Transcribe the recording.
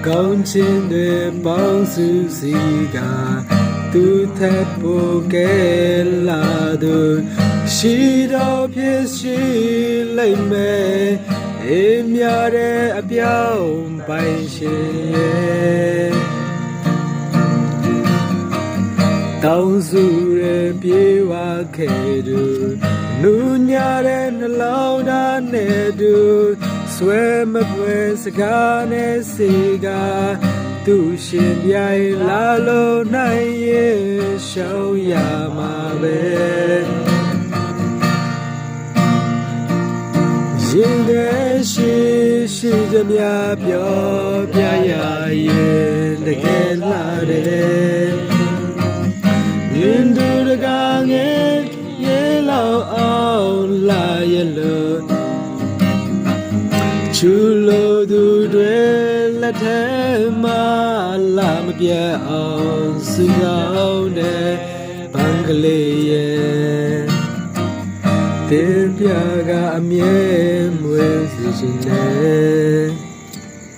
ကောင်းခြင်းတွေပေါင်းစုစီကသူထပ်ဖို့ကဲလာသူရှိတော်ဖြစ်ရှိလိမ့်မယ်အေးမြတဲ့အပြောင်းပိုင်ရှင်ရဲ့တောင်းစုရပြေဝခဲ့သူနူညာတဲ့နှလုံးသားနဲ့သူဆွဲမပွဲစကားနဲ့စေကသူရှင်ပြိုင်လာလို့နိုင်ရဲ့ရှောင်းရမှာပဲရင်တဲ့ရှိသမျှပြောပြရရဲ့တကယ်လာတယ်မြင်သူတကားငယ်ရေလောက်အောင်လာရဲ့လို့ချူလို့သူတွေလက်ထဲမှာလာမပြတ်အောင်စုအောင်တဲ့ဘန်ကလေးရဲ့တင်ပြကအမြဲမွေးစီရှင်တဲ့